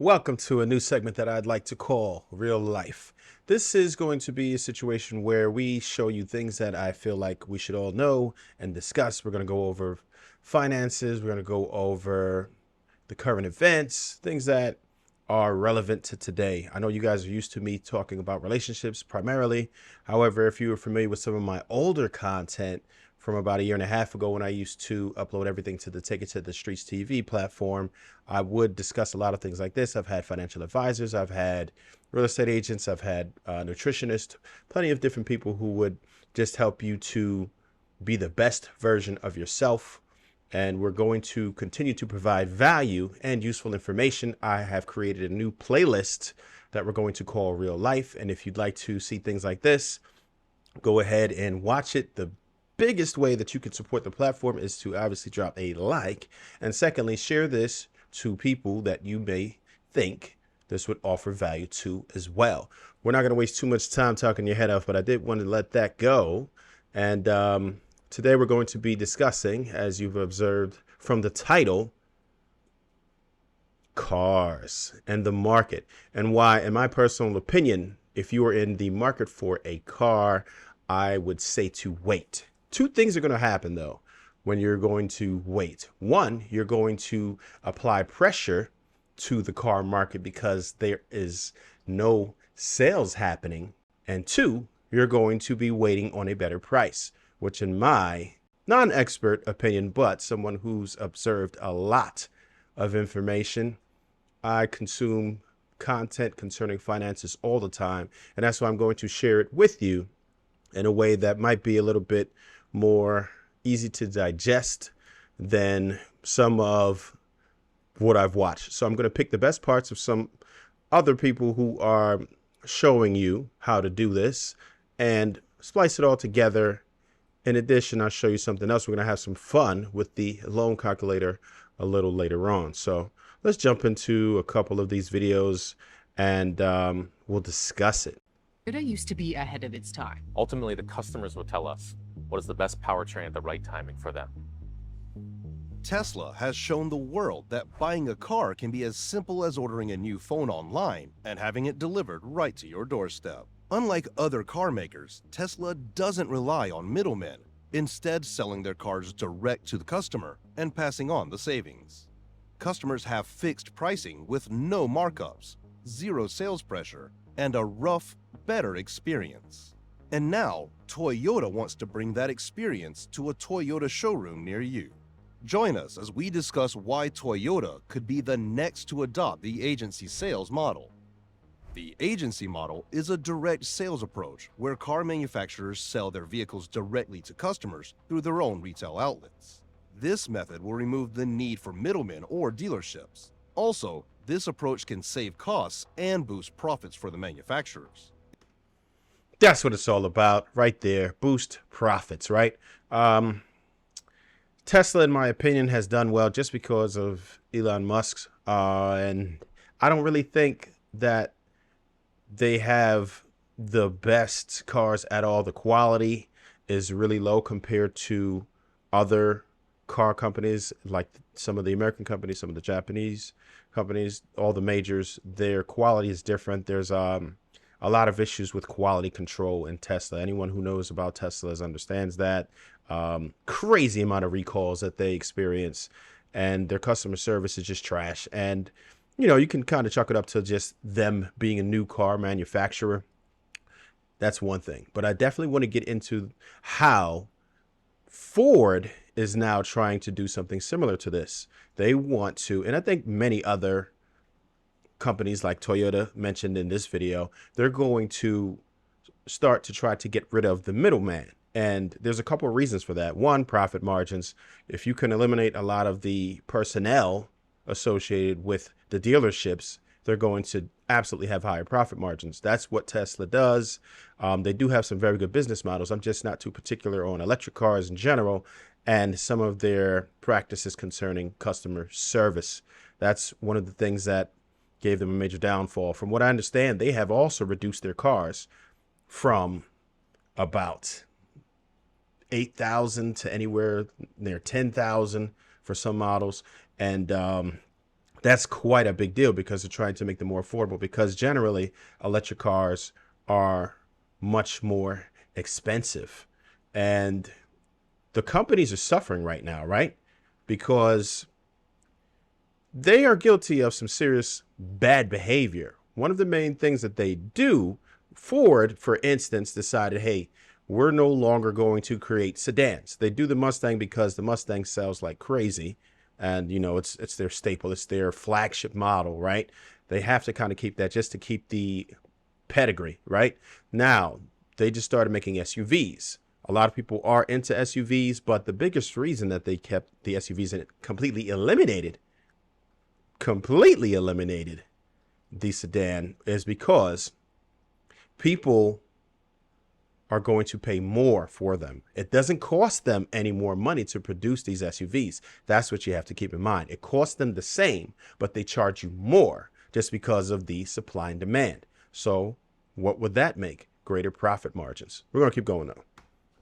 Welcome to a new segment that I'd like to call Real Life. This is going to be a situation where we show you things that I feel like we should all know and discuss. We're going to go over finances, we're going to go over the current events, things that are relevant to today. I know you guys are used to me talking about relationships primarily. However, if you are familiar with some of my older content from about a year and a half ago when I used to upload everything to the Take It to the Streets TV platform, I would discuss a lot of things like this. I've had financial advisors, I've had real estate agents, I've had nutritionists, plenty of different people who would just help you to be the best version of yourself. And we're going to continue to provide value and useful information. I have created a new playlist that we're going to call Real Life. And if you'd like to see things like this, go ahead and watch it. The biggest way that you can support the platform is to obviously drop a like. And secondly, share this to people that you may think this would offer value to as well. We're not going to waste too much time talking your head off, but I did want to let that go. And today we're going to be discussing, as you've observed from the title, cars and the market, and why, in my personal opinion, if you are in the market for a car, I would say to wait. Two things are going to happen though when you're going to wait. One, you're going to apply pressure to the car market because there is no sales happening. And two, you're going to be waiting on a better price, which in my non-expert opinion, but someone who's observed a lot of information, I consume content concerning finances all the time. And that's why I'm going to share it with you in a way that might be a little bit more easy to digest than some of what I've watched. So I'm going to pick the best parts of some other people who are showing you how to do this and splice it all together. In addition, I'll show you something else. We're going to have some fun with the loan calculator a little later on. So let's jump into a couple of these videos and we'll discuss it. Toyota used to be ahead of its time. Ultimately, the customers will tell us what is the best powertrain at the right timing for them. Tesla has shown the world that buying a car can be as simple as ordering a new phone online and having it delivered right to your doorstep. Unlike other car makers, Tesla doesn't rely on middlemen, instead selling their cars direct to the customer and passing on the savings. Customers have fixed pricing with no markups, zero sales pressure, and a rough, better experience. And now, Toyota wants to bring that experience to a Toyota showroom near you. Join us as we discuss why Toyota could be the next to adopt the agency sales model. The agency model is a direct sales approach where car manufacturers sell their vehicles directly to customers through their own retail outlets. This method will remove the need for middlemen or dealerships. Also, this approach can save costs and boost profits for the manufacturers. That's what it's all about right there. Boost profits, right? Tesla, in my opinion, has done well just because of Elon Musk's. And I don't really think that they have the best cars at all. The quality is really low compared to other car companies, like some of the American companies, some of the Japanese companies, all the majors. Their quality is different. There's a lot of issues with quality control in Tesla. Anyone who knows about Teslas understands that. Crazy amount of recalls that they experience, and their customer service is just trash. And you know, you can kind of chalk it up to just them being a new car manufacturer. That's one thing, but I definitely want to get into how Ford is now trying to do something similar to this. They want to, and I think many other companies like Toyota mentioned in this video, they're going to start to try to get rid of the middleman. And there's a couple of reasons for that. One, profit margins. If you can eliminate a lot of the personnel associated with the dealerships, they're going to absolutely have higher profit margins. That's what Tesla does. They do have some very good business models. I'm just not too particular on electric cars in general and some of their practices concerning customer service. That's one of the things that gave them a major downfall. From what I understand, they have also reduced their cars from about 8,000 to anywhere near 10,000 for some models. And That's quite a big deal because they're trying to make them more affordable, because generally electric cars are much more expensive. And the companies are suffering right now, right? Because they are guilty of some serious bad behavior. One of the main things that they do, Ford, for instance, decided, hey, we're no longer going to create sedans. They do the Mustang because the Mustang sells like crazy. And, you know, it's their staple. It's their flagship model, right? They have to kind of keep that just to keep the pedigree, right? Now, they just started making SUVs. A lot of people are into SUVs, but the biggest reason that they kept the SUVs and completely eliminated the sedan is because people are going to pay more for them. It doesn't cost them any more money to produce these SUVs. That's what you have to keep in mind. It costs them the same, but they charge you more just because of the supply and demand. So what would that make? Greater profit margins. We're going to keep going though.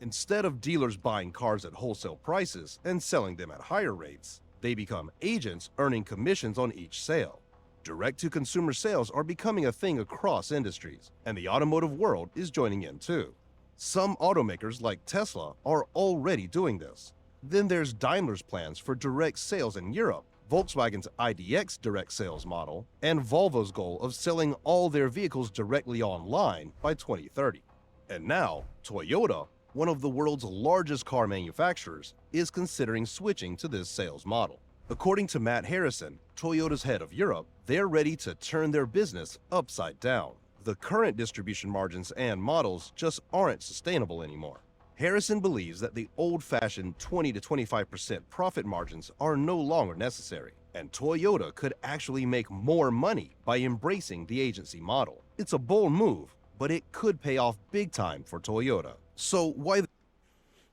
Instead of dealers buying cars at wholesale prices and selling them at higher rates, they become agents earning commissions on each sale. Direct-to-consumer sales are becoming a thing across industries, and the automotive world is joining in too. Some automakers like Tesla are already doing this. Then there's Daimler's plans for direct sales in Europe, Volkswagen's IDX direct sales model, and Volvo's goal of selling all their vehicles directly online by 2030. And now, Toyota, one of the world's largest car manufacturers, is considering switching to this sales model. According to Matt Harrison, Toyota's head of Europe, they're ready to turn their business upside down. The current distribution margins and models just aren't sustainable anymore. Harrison believes that the old-fashioned 20 to 25% profit margins are no longer necessary, and Toyota could actually make more money by embracing the agency model. It's a bold move, but it could pay off big time for Toyota. So why?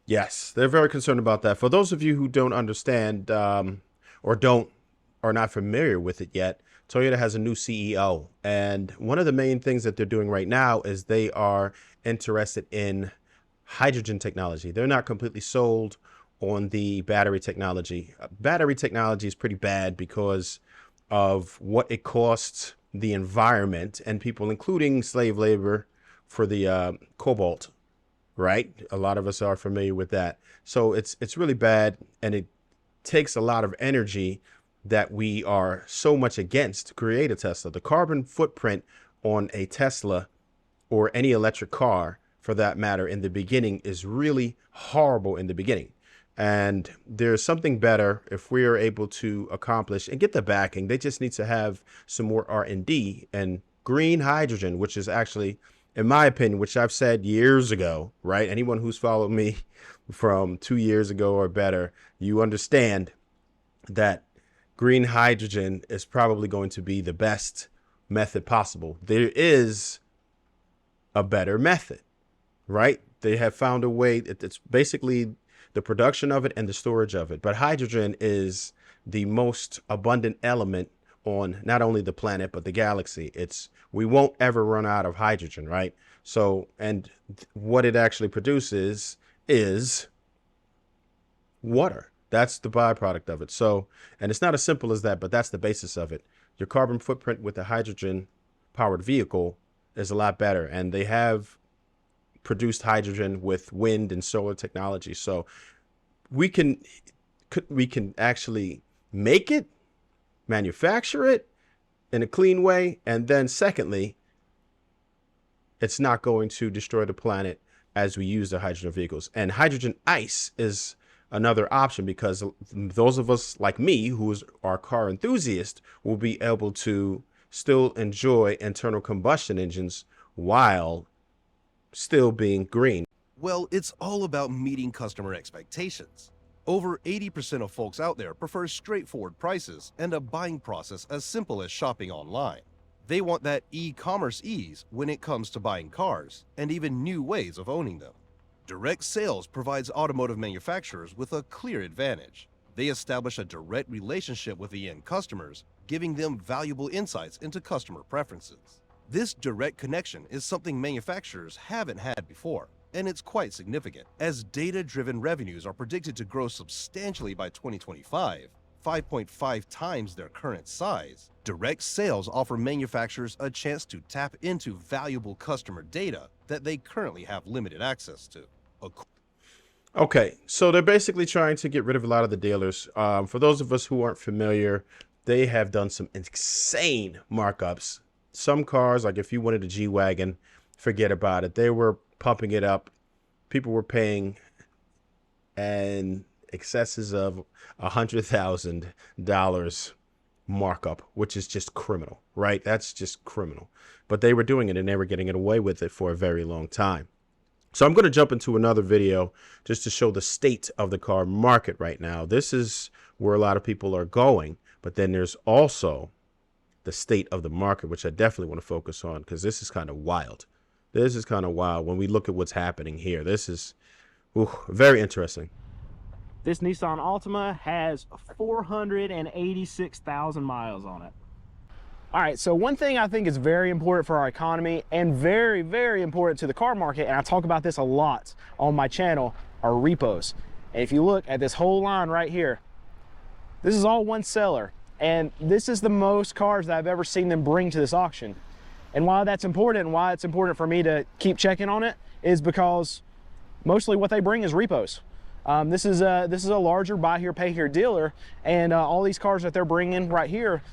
Yes, they're very concerned about that. For those of you who don't understand are not familiar with it yet, Toyota has a new CEO. And one of the main things that they're doing right now is they are interested in hydrogen technology. They're not completely sold on the battery technology. Battery technology is pretty bad because of what it costs the environment and people, including slave labor for the cobalt, right? A lot of us are familiar with that. So it's really bad, and it takes a lot of energy that we are so much against to create a Tesla. The carbon footprint on a Tesla or any electric car, for that matter, in the beginning is really horrible in the beginning. And there's something better if we are able to accomplish and get the backing. They just need to have some more R&D and green hydrogen, which is actually, in my opinion, which I've said years ago, right? Anyone who's followed me from 2 years ago or better, you understand that green hydrogen is probably going to be the best method possible. There is a better method, right? They have found a way. It's basically the production of it and the storage of it. But hydrogen is the most abundant element on not only the planet, but the galaxy. We won't ever run out of hydrogen, right? So, and what it actually produces is water. That's the byproduct of it. So, and it's not as simple as that, but that's the basis of it. Your carbon footprint with a hydrogen powered vehicle is a lot better. And they have produced hydrogen with wind and solar technology. So we can actually make it, manufacture it in a clean way. And then secondly, it's not going to destroy the planet as we use the hydrogen vehicles. And hydrogen ice is another option, because those of us like me who are car enthusiasts will be able to still enjoy internal combustion engines while still being green. Well, it's all about meeting customer expectations. Over 80% of folks out there prefer straightforward prices and a buying process as simple as shopping online. They want that e-commerce ease when it comes to buying cars, and even new ways of owning them. Direct sales provides automotive manufacturers with a clear advantage. They establish a direct relationship with the end customers, giving them valuable insights into customer preferences. This direct connection is something manufacturers haven't had before, and it's quite significant. As data-driven revenues are predicted to grow substantially by 2025, 5.5 times their current size. Direct sales offer manufacturers a chance to tap into valuable customer data that they currently have limited access to. Okay, so they're basically trying to get rid of a lot of the dealers. For those of us who aren't familiar, they have done some insane markups. Some cars, like if you wanted a G-Wagon, forget about it. They were pumping it up. People were paying and excesses of $100,000 markup, which is just criminal, right? That's just criminal. But they were doing it and they were getting it away with it for a very long time. So I'm going to jump into another video just to show the state of the car market right now. This is where a lot of people are going, but then there's also the state of the market, which I definitely want to focus on because this is kind of wild. This is kind of wild when we look at what's happening here. This is very interesting. This Nissan Altima has 486,000 miles on it. All right, so one thing I think is very important for our economy and very, very important to the car market, and I talk about this a lot on my channel, are repos. And if you look at this whole line right here, this is all one seller. And this is the most cars that I've ever seen them bring to this auction. And why that's important and why it's important for me to keep checking on it is because mostly what they bring is repos. This is a larger buy here, pay here dealer, and all these cars that they're bringing right here,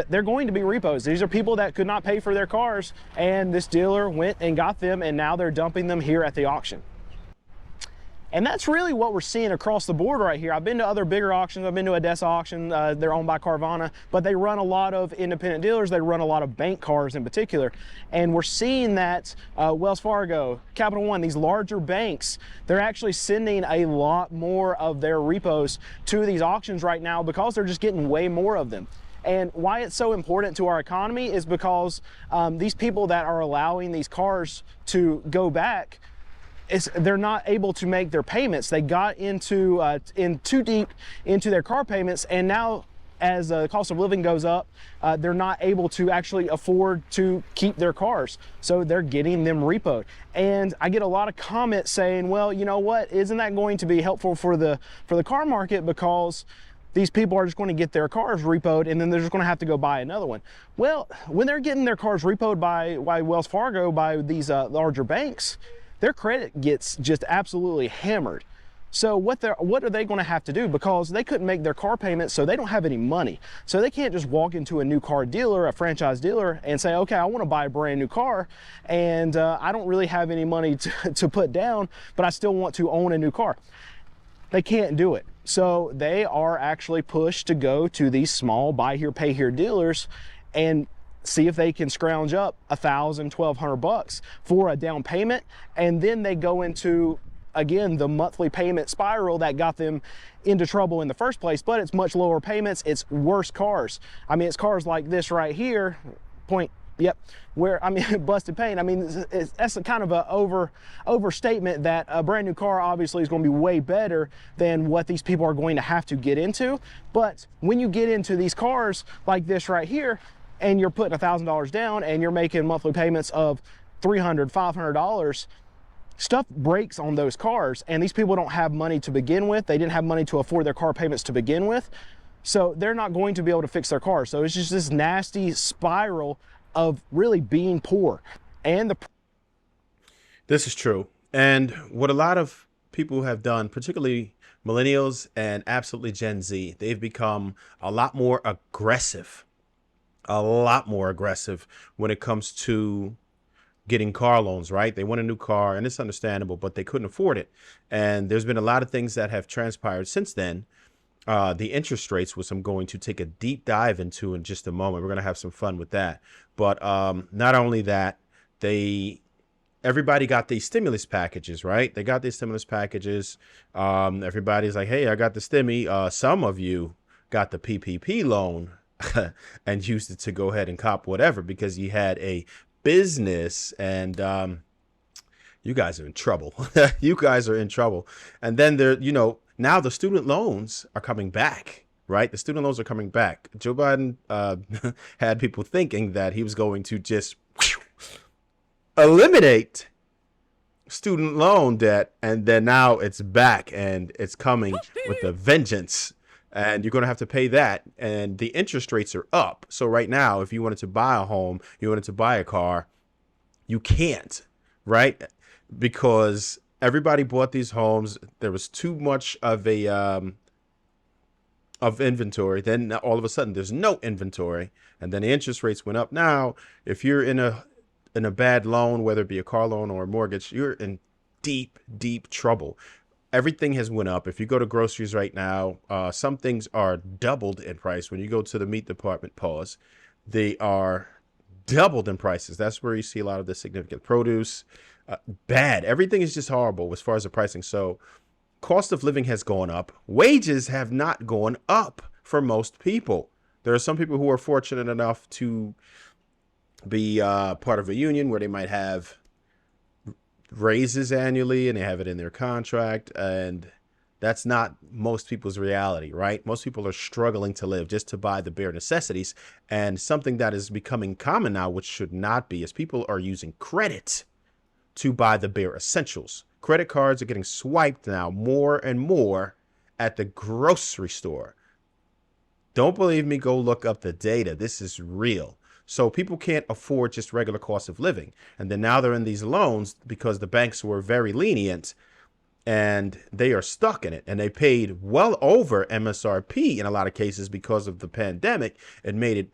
they're going to be repos. These are people that could not pay for their cars, and this dealer went and got them, and now they're dumping them here at the auction. And that's really what we're seeing across the board right here. I've been to other bigger auctions. I've been to ADESA auction. They're owned by Carvana, but they run a lot of independent dealers. They run a lot of bank cars in particular. And we're seeing that Wells Fargo, Capital One, these larger banks, they're actually sending a lot more of their repos to these auctions right now because they're just getting way more of them. And why it's so important to our economy is because these people that are allowing these cars to go back, they're not able to make their payments. They got in too deep into their car payments, and now as the cost of living goes up, they're not able to actually afford to keep their cars. So they're getting them repoed. And I get a lot of comments saying, well, you know what, isn't that going to be helpful for the car market because these people are just going to get their cars repoed and then they're just going to have to go buy another one. Well, when they're getting their cars repoed by Wells Fargo, by these larger banks, their credit gets just absolutely hammered. So what are they going to have to do? Because they couldn't make their car payments, so they don't have any money. So they can't just walk into a new car dealer, a franchise dealer, and say, okay, I want to buy a brand new car, and I don't really have any money to put down, but I still want to own a new car. They can't do it. So they are actually pushed to go to these small buy here, pay here dealers and see if they can scrounge up $1,000, $1,200 for a down payment. And then they go into, again, the monthly payment spiral that got them into trouble in the first place, but it's much lower payments. It's worse cars. I mean, it's cars like this right here, where, I mean, busted paint. I mean, that's a kind of a overstatement that a brand new car obviously is going to be way better than what these people are going to have to get into. But when you get into these cars like this right here, and you're putting $1,000 down and you're making monthly payments of $300, $500, stuff breaks on those cars, and these people don't have money to begin with. They didn't have money to afford their car payments to begin with. So they're not going to be able to fix their cars. So it's just this nasty spiral of really being poor. And This is true. And what a lot of people have done, particularly millennials and absolutely Gen Z, they've become a lot more aggressive when it comes to getting car loans, right? They want a new car, and it's understandable, but they couldn't afford it. And there's been a lot of things that have transpired since then. The interest rates, which I'm going to take a deep dive into in just a moment. We're going to have some fun with that. But not only that, everybody got these stimulus packages, right? They got these stimulus packages. Everybody's like, hey, I got the stimmy. Some of you got the PPP loan and used it to go ahead and cop whatever because you had a business, and you guys are in trouble. You guys are in trouble. And then now the student loans are coming back, right? The student loans are coming back. Joe Biden had people thinking that he was going to just eliminate student loan debt, and then now it's back and it's coming with a vengeance. and you're going to have to pay that. And the interest rates are up. So right now, if you wanted to buy a home, you wanted to buy a car, you can't, right? Because everybody bought these homes. There was too much of a of inventory. Then all of a sudden there's no inventory, and then the interest rates went up. Now, if you're in a bad loan, whether it be a car loan or a mortgage, you're in deep trouble. Everything has went up. If you go to groceries right now, some things are doubled in price. When you go to the meat department, they are doubled in prices. That's where you see a lot of the significant produce. Bad. Everything is just horrible as far as the pricing. So cost of living has gone up. Wages have not gone up for most people. There are some people who are fortunate enough to be part of a union where they might have raises annually and they have it in their contract, and that's not most people's reality, right? Most people are struggling to live just to buy the bare necessities. And something that is becoming common now, which should not be, is people are using credit to buy the bare essentials. Credit cards are getting swiped now more and more at the grocery store. Don't believe me? Go look up the data. This is real. So people can't afford just regular cost of living. And then now they're in these loans because the banks were very lenient and they are stuck in it. And they paid well over MSRP in a lot of cases because of the pandemic. It made it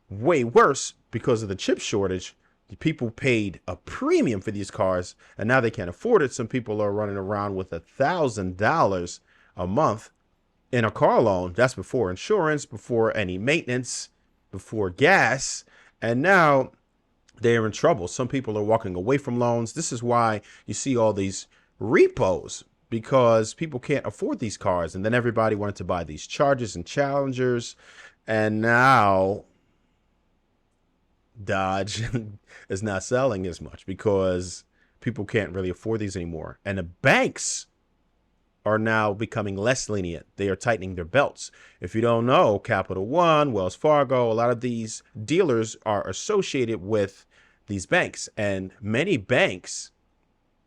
way worse because of the chip shortage. People paid a premium for these cars and now they can't afford it. Some people are running around with $1,000 a month in a car loan. That's before insurance, before any maintenance, before gas. And now they are in trouble. Some people are walking away from loans. This is why you see all these repos, because people can't afford these cars. And then everybody wanted to buy these Chargers and Challengers. And now Dodge is not selling as much because people can't really afford these anymore. And the banks are now becoming less lenient. They are tightening their belts. If you don't know, Capital One, Wells Fargo, a lot of these dealers are associated with these banks. And many banks,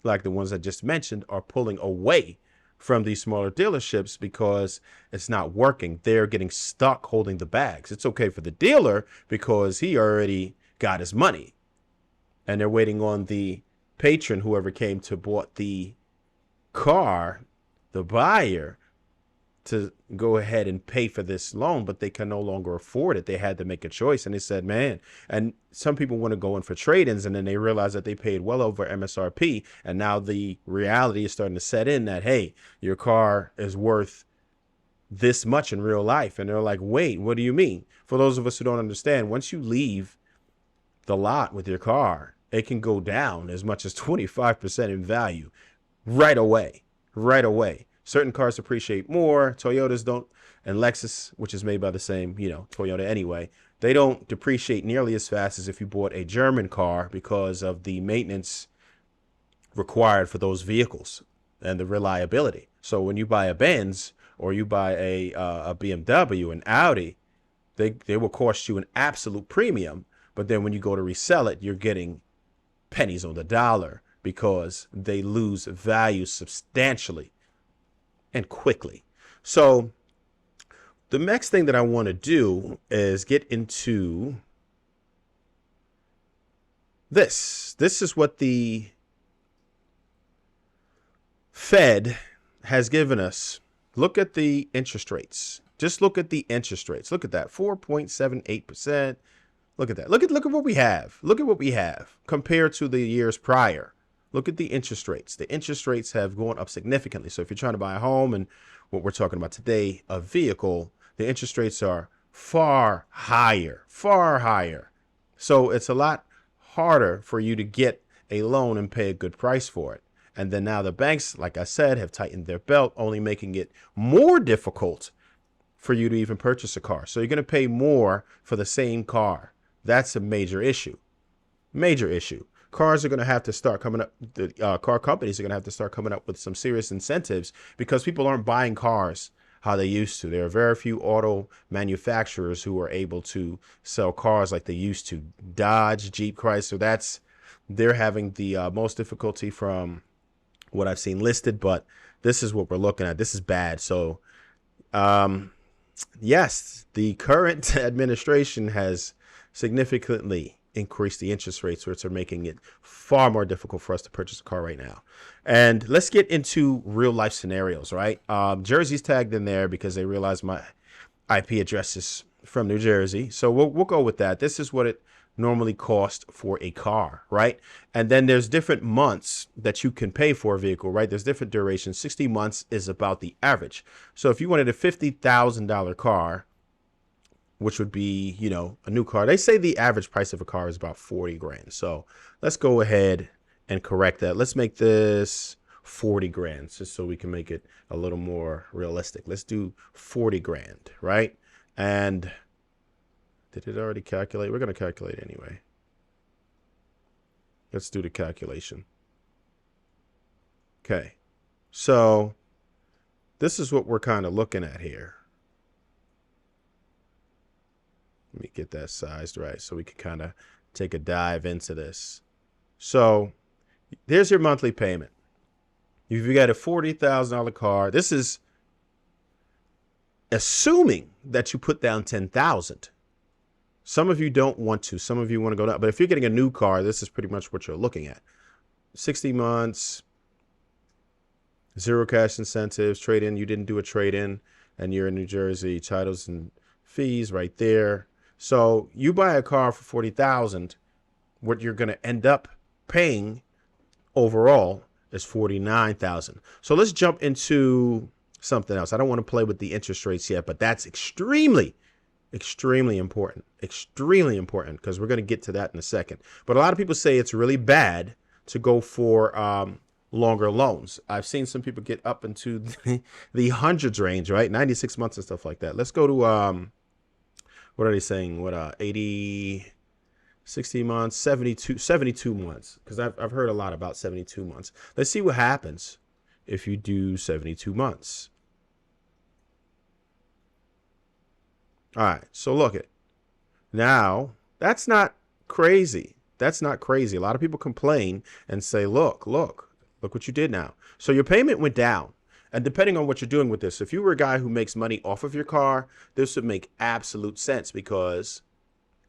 like the ones I just mentioned, are pulling away from these smaller dealerships because it's not working. They're getting stuck holding the bags. It's okay for the dealer because he already got his money. And they're waiting on the patron, whoever came to bought the car, the buyer, to go ahead and pay for this loan, but they can no longer afford it. They had to make a choice. And they said, man, and some people want to go in for trade-ins, and then they realize that they paid well over MSRP. And now the reality is starting to set in that, hey, your car is worth this much in real life. And they're like, wait, what do you mean? For those of us who don't understand, once you leave the lot with your car, it can go down as much as 25% in value right away. Certain cars appreciate more. Toyotas don't, and Lexus, which is made by the same, Toyota anyway, they don't depreciate nearly as fast as if you bought a German car because of the maintenance required for those vehicles and the reliability. So when you buy a Benz or you buy a BMW, an Audi, they will cost you an absolute premium. But then when you go to resell it, you're getting pennies on the dollar because they lose value substantially and quickly. So the next thing that I want to do is get into this. This is what the Fed has given us. Look at the interest rates. Just look at the interest rates. Look at that, 4.78%. Look at that. Look at what we have. Look at what we have compared to the years prior. Look at the interest rates. The interest rates have gone up significantly. So if you're trying to buy a home, and what we're talking about today, a vehicle, the interest rates are far higher. So it's a lot harder for you to get a loan and pay a good price for it. And then now the banks, like I said, have tightened their belt, only making it more difficult for you to even purchase a car. So you're going to pay more for the same car. That's a major issue. Cars are going to have to start coming up. The car companies are going to have to start coming up with some serious incentives because people aren't buying cars how they used to. There are very few auto manufacturers who are able to sell cars like they used to. Dodge, Jeep, Chrysler, they're having the most difficulty from what I've seen listed, but this is what we're looking at. This is bad. So yes, the current administration has significantly increased the interest rates, which are making it far more difficult for us to purchase a car right now. And let's get into real life scenarios, right? Jersey's tagged in there because they realized my IP address is from New Jersey. So we'll go with that. This is what it normally costs for a car, right? And then there's different months that you can pay for a vehicle, right? There's different durations. 60 months is about the average. So if you wanted a $50,000 car, which would be, you know, a new car, they say the average price of a car is about 40 grand. So let's go ahead and correct that. Let's make this 40 grand just so we can make it a little more realistic. Let's do 40 grand, right? And did it already calculate? We're going to calculate anyway. Let's do the calculation. Okay. So this is what we're kind of looking at here. Let me get that sized right so we can kind of take a dive into this. So there's your monthly payment. If you got a $40,000 car, this is assuming that you put down $10,000. Some of you don't want to. Some of you want to go down. But if you're getting a new car, this is pretty much what you're looking at. 60 months, zero cash incentives, trade-in. You didn't do a trade-in, and you're in New Jersey. Titles and fees right there. So you buy a car for $40,000. What you're going to end up paying overall is $49,000. So let's jump into something else. I don't want to play with the interest rates yet, but that's extremely important. Extremely important, because we're going to get to that in a second. But a lot of people say it's really bad to go for longer loans. I've seen some people get up into the hundreds range, right? 96 months and stuff like that. Let's go to what are they saying? What 80, 60 months, 72 months, because I've heard a lot about 72 months. Let's see what happens if you do 72 months. All right, so look at now. That's not crazy. That's not crazy. A lot of people complain and say, look what you did now. So your payment went down. And depending on what you're doing with this, if you were a guy who makes money off of your car, this would make absolute sense, because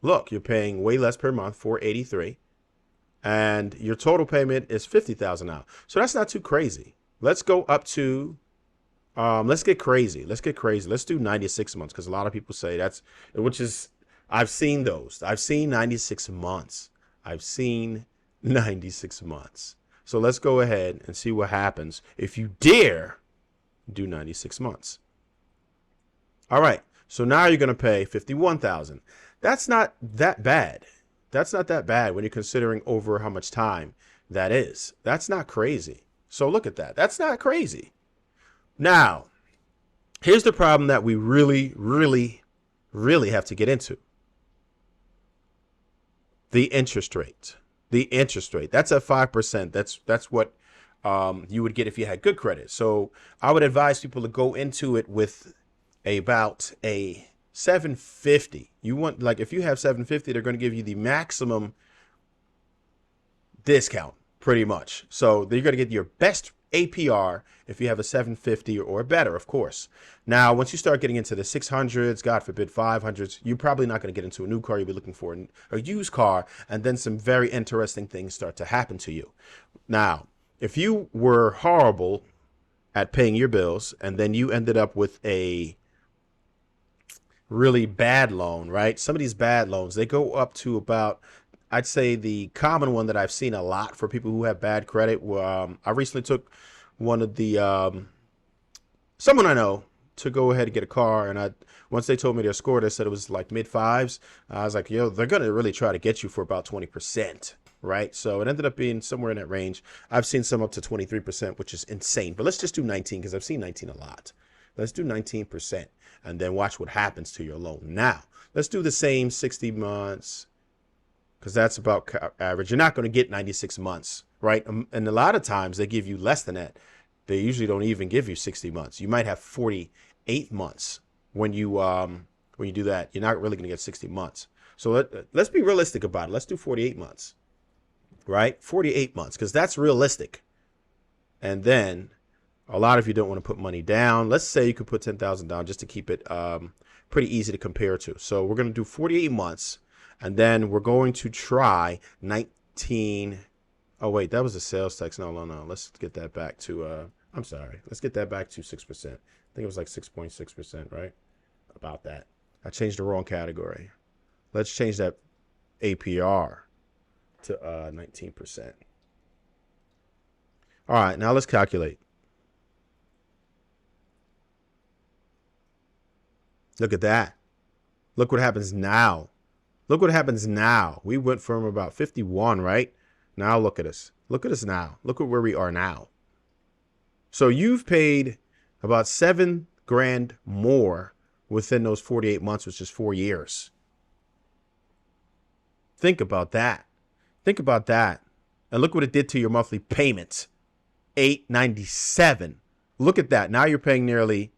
look, you're paying way less per month, $483, and your total payment is $50,000 now. So that's not too crazy. Let's go up to let's get crazy. Let's do 96 months, because a lot of people say that's, which is, I've seen those. I've seen 96 months. So let's go ahead and see what happens if you dare do 96 months. All right. So now you're going to pay $51,000. That's not that bad. That's not that bad when you're considering over how much time that is. That's not crazy. So look at that. That's not crazy. Now, here's the problem that we really have to get into. The interest rate. That's at 5%. That's what you would get if you had good credit. So I would advise people to go into it with about a 750. You want, like, if you have 750, they're going to give you the maximum discount pretty much. So you're going to get your best APR if you have a 750 or better, of course. Now, once you start getting into the 600s, God forbid 500s, you're probably not going to get into a new car. You'll be looking for a used car, and then some very interesting things start to happen to you. Now, if you were horrible at paying your bills and then you ended up with a really bad loan, right? Some of these bad loans, they go up to about, I'd say the common one that I've seen a lot for people who have bad credit. I recently took one of the, someone I know to go ahead and get a car. And once they told me their score, they said it was like mid fives. I was like, yo, they're going to really try to get you for about 20%, right? So it ended up being somewhere in that range. I've seen some up to 23%, which is insane. But let's just do 19, because I've seen 19 a lot. Let's do 19% and then watch what happens to your loan. Now, let's do the same 60 months. Because that's about average. You're not going to get 96 months, right? And a lot of times they give you less than that. They usually don't even give you 60 months. You might have 48 months when you do that. You're not really going to get 60 months. So let's be realistic about it. Let's do 48 months, right? 48 months, because that's realistic. And then A lot of you don't want to put money down. Let's say you could put 10,000 down just to keep it pretty easy to compare to. So we're going to do 48 months, and then we're going to try 19. Oh, wait, that was a sales tax. No. Let's get that back to, I'm sorry. Let's get that back to 6%. I think it was like 6.6%, right? About that. I changed the wrong category. Let's change that APR to 19%. All right, now let's calculate. Look at that. Look what happens now. Look what happens now. We went from about 51, right? Now look at us. Look at us now. Look at where we are now. So you've paid about $7,000 more within those 48 months, which is 4 years. Think about that. Think about that. And look what it did to your monthly payments. $897. Look at that. Now you're paying nearly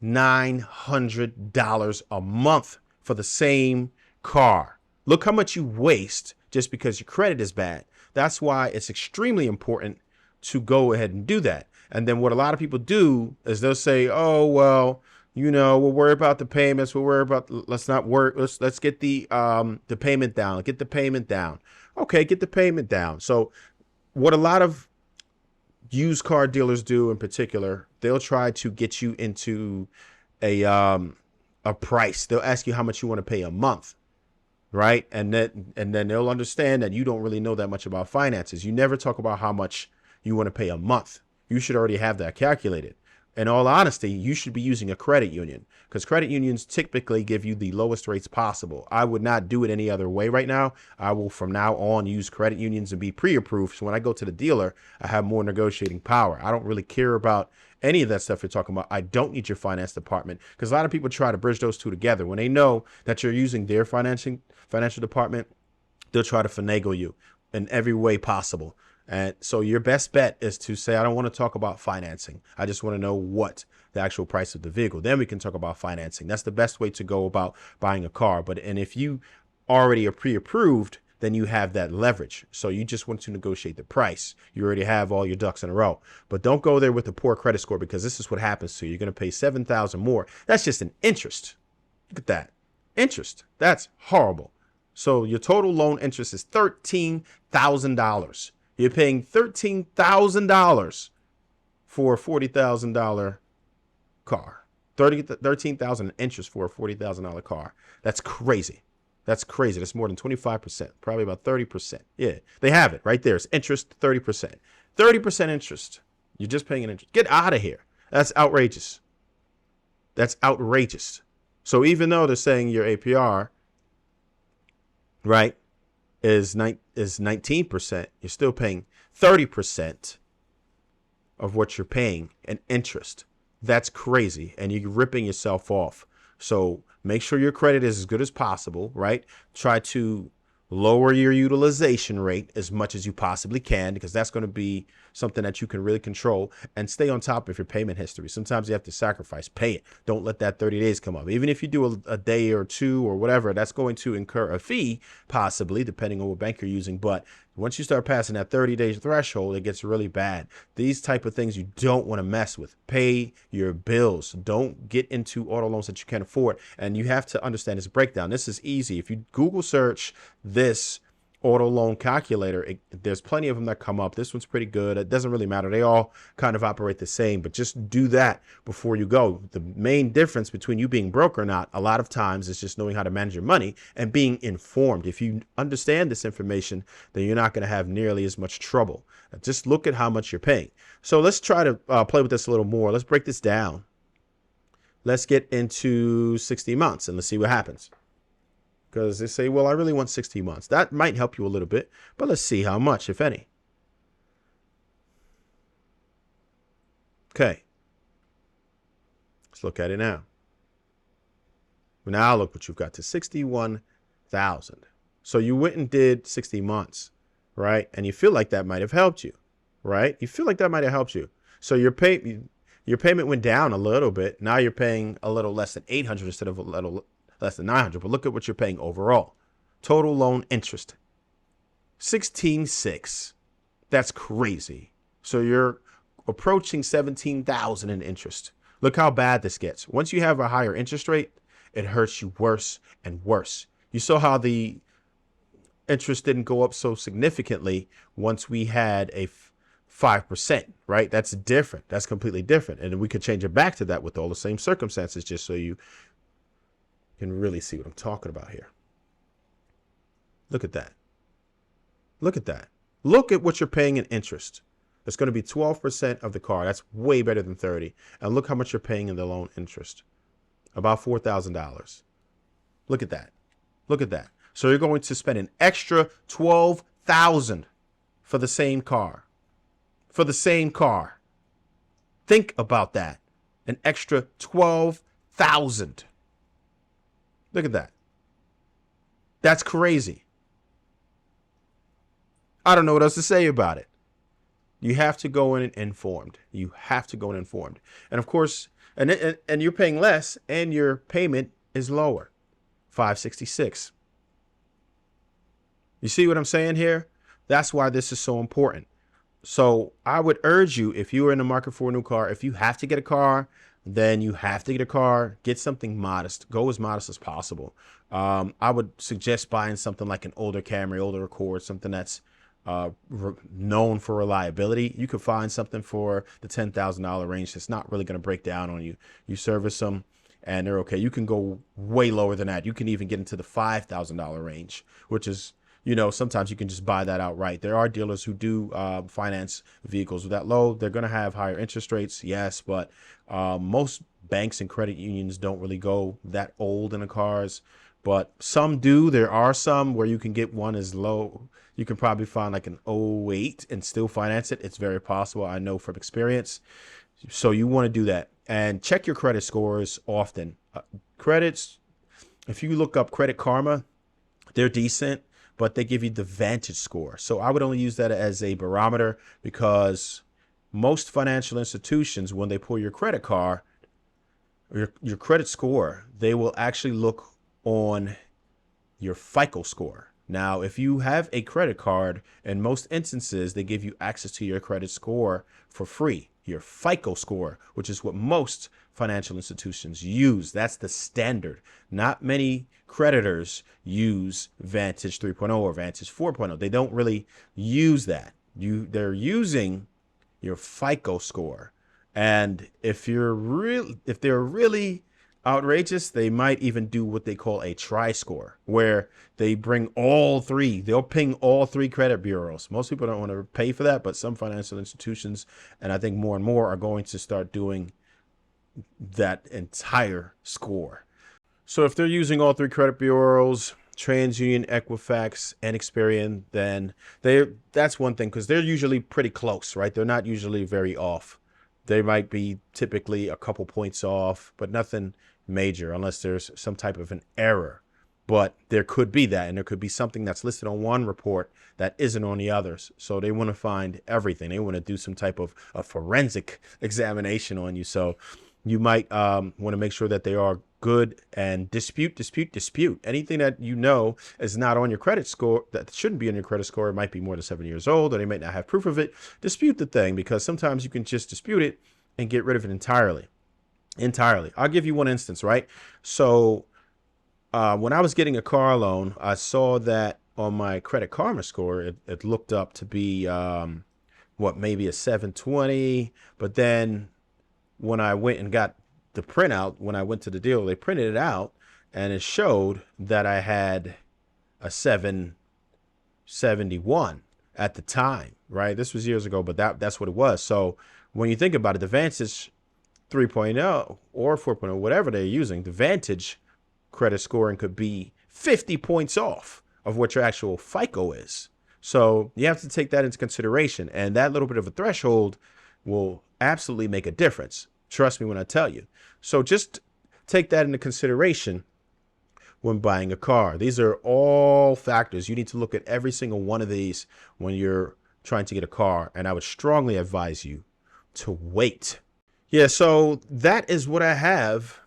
$900 a month for the same car. Look how much you waste just because your credit is bad. That's why it's extremely important to go ahead and do that. And then what a lot of people do is they'll say, oh, well, you know, we'll worry about the payments. We'll worry about, let's not work. Let's get the payment down. Get the payment down. Okay, get the payment down. So what a lot of used car dealers do in particular, they'll try to get you into a price. They'll ask you how much you want to pay a month, right? And then they'll understand that you don't really know that much about finances. You never talk about how much you want to pay a month. You should already have that calculated. In all honesty, you should be using a credit union because credit unions typically give you the lowest rates possible. I would not do it any other way right now. I will from now on use credit unions and be pre-approved. So when I go to the dealer, I have more negotiating power. I don't really care about any of that stuff you're talking about. I don't need your finance department because a lot of people try to bridge those two together. When they know that you're using their financial department, they'll try to finagle you in every way possible. And so your best bet is to say, I don't want to talk about financing. I just want to know what the actual price of the vehicle. Then we can talk about financing. That's the best way to go about buying a car. And if you already are pre-approved, then you have that leverage. So you just want to negotiate the price. You already have all your ducks in a row. But don't go there with a poor credit score because this is what happens to you. You're going to pay $7,000 more. That's just an interest. Look at that. Interest. That's horrible. So your total loan interest is $13,000. You're paying $13,000 for a $40,000 car. $13,000 interest for a $40,000 car. That's crazy. That's crazy. That's more than 25%, probably about 30%. Yeah, they have it right there. It's interest 30%. 30% interest. You're just paying an interest. Get out of here. That's outrageous. That's outrageous. So even though they're saying your APR, right, is 19%, you're still paying 30% of what you're paying in interest. That's crazy. And you're ripping yourself off. So make sure your credit is as good as possible, right? Try to lower your utilization rate as much as you possibly can, because that's going to be something that you can really control, and stay on top of your payment history. Sometimes you have to sacrifice, pay it. Don't let that 30 days come up. Even if you do a day or two or whatever, that's going to incur a fee, possibly, depending on what bank you're using. But once you start passing that 30 days threshold, it gets really bad. These type of things you don't want to mess with. Pay your bills. Don't get into auto loans that you can't afford. And you have to understand this breakdown. This is easy. If you Google search this auto loan calculator, there's plenty of them that come up. This one's pretty good. It doesn't really matter. They all kind of operate the same, but just do that before you go. The main difference between you being broke or not, a lot of times, is just knowing how to manage your money and being informed. If you understand this information, then you're not going to have nearly as much trouble. Just look at how much you're paying. So let's try to play with this a little more. Let's break this down. Let's get into 60 months and let's see what happens. Because they say, well, I really want 60 months. That might help you a little bit, but let's see how much, if any. Okay. Let's look at it now. Now look what you've got to 61,000. So you went and did 60 months, right? And you feel like that might have helped you, right? You feel like that might have helped you. So your payment went down a little bit. Now you're paying a little less than 800 instead of a little less than 900, but look at what you're paying overall. Total loan interest, 16.6. That's crazy. So your approaching 17,000 in interest. Look how bad this gets. Once you have a higher interest rate, it hurts you worse and worse. You saw how the interest didn't go up so significantly once we had a 5%, right? That's different. That's completely different. And we could change it back to that with all the same circumstances, just so you can really see what I'm talking about here. Look at that. Look at that. Look at what you're paying in interest. It's going to be 12% of the car. That's way better than 30. And look how much you're paying in the loan interest. About $4,000. Look at that. Look at that. So you're going to spend an extra $12,000 for the same car. For the same car. Think about that. An extra $12,000. Look at that. That's crazy. I don't know what else to say about it. You have to go in informed. You have to go in informed. And of course, and you're paying less and your payment is lower. $566. You see what I'm saying here? That's why this is so important. So I would urge you, if you are in the market for a new car, if you have to get a car, then you have to get a car. Get something modest. Go as modest as possible. I would suggest buying something like an older Camry, older Accord, something that's known for reliability. You could find something for the $10,000 range that's not really going to break down on you. You service them and they're okay. You can go way lower than that. You can even get into the $5,000 range, which is, you know, sometimes you can just buy that outright. There are dealers who do finance vehicles that low. They're going to have higher interest rates, yes, but most banks and credit unions don't really go that old in the cars, but some do. There are some where you can get one as low. You can probably find like an '08 and still finance it. It's very possible. I know from experience. So you want to do that and check your credit scores often. Credits, if you look up Credit Karma, they're decent, but they give you the Vantage score. So I would only use that as a barometer because most financial institutions, when they pull your credit card, your credit score, they will actually look on your FICO score. Now, if you have a credit card, in most instances, they give you access to your credit score for free, your FICO score, which is what most financial institutions use. That's the standard. Not many creditors use Vantage 3.0 or Vantage 4.0. They don't really use that. They're using your FICO score. And if they're really outrageous, they might even do what they call a tri-score, where they bring all three. They'll ping all three credit bureaus. Most people don't want to pay for that, but some financial institutions, and I think more and more, are going to start doing that entire score. So if they're using all three credit bureaus, TransUnion, Equifax, and Experian, then that's one thing, because they're usually pretty close, right? They're not usually very off. They might be typically a couple points off, but nothing major unless there's some type of an error. But there could be that, and there could be something that's listed on one report that isn't on the others. So they want to find everything. They want to do some type of a forensic examination on you. So you might want to make sure that they are good and dispute. Anything that you know is not on your credit score, that shouldn't be on your credit score, it might be more than 7 years old, or they might not have proof of it. Dispute the thing, because sometimes you can just dispute it and get rid of it entirely. I'll give you one instance, right? So when I was getting a car loan, I saw that on my Credit Karma score, it looked up to be maybe a 720, but then when I went and got the printout, when I went to the dealer, they printed it out and it showed that I had a 771 at the time, right? This was years ago, but that's what it was. So when you think about it, the Vantage 3.0 or 4.0, whatever they're using, the Vantage credit scoring could be 50 points off of what your actual FICO is. So you have to take that into consideration, and that little bit of a threshold will absolutely make a difference. Trust me when I tell you. So just take that into consideration when buying a car. These are all factors. You need to look at every single one of these when you're trying to get a car. And I would strongly advise you to wait. Yeah, so that is what I have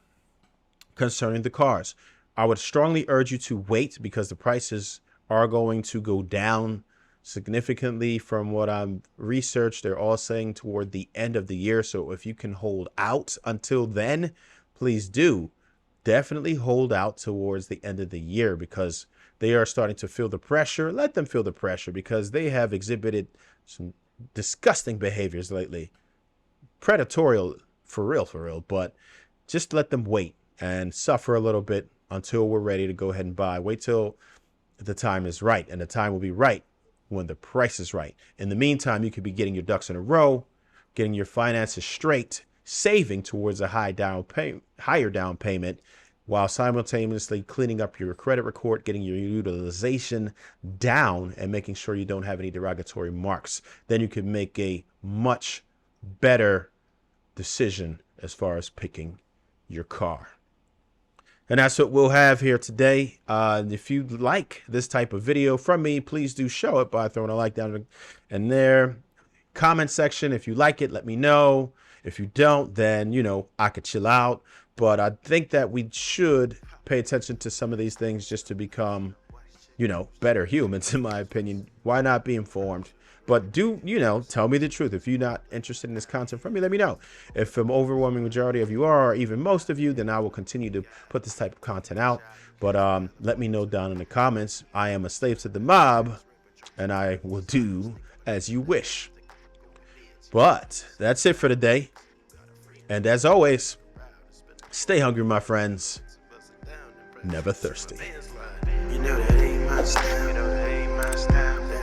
concerning the cars. I would strongly urge you to wait, because the prices are going to go down significantly. From what I'm researched, they're all saying toward the end of the year. So if you can hold out until then, please do. Definitely hold out towards the end of the year, because they are starting to feel the pressure. Let them feel the pressure, because they have exhibited some disgusting behaviors lately. Predatorial, for real, but just let them wait and suffer a little bit until we're ready to go ahead and buy. Wait till the time is right, and the time will be right when the price is right. In the meantime, you could be getting your ducks in a row, getting your finances straight, saving towards a higher down payment, while simultaneously cleaning up your credit report, getting your utilization down, and making sure you don't have any derogatory marks. Then you can make a much better decision as far as picking your car. And that's what we'll have here today. If you like this type of video from me, please do show it by throwing a like down in there. Comment section. If you like it, let me know. If you don't, then, you know, I could chill out. But I think that we should pay attention to some of these things just to become, you know, better humans, in my opinion. Why not be informed? But do, you know, tell me the truth. If you're not interested in this content from me, let me know. If an overwhelming majority of you are, or even most of you, then I will continue to put this type of content out. But let me know down in the comments. I am a slave to the mob, and I will do as you wish. But that's it for today. And as always, stay hungry, my friends. Never thirsty. You know that ain't my style.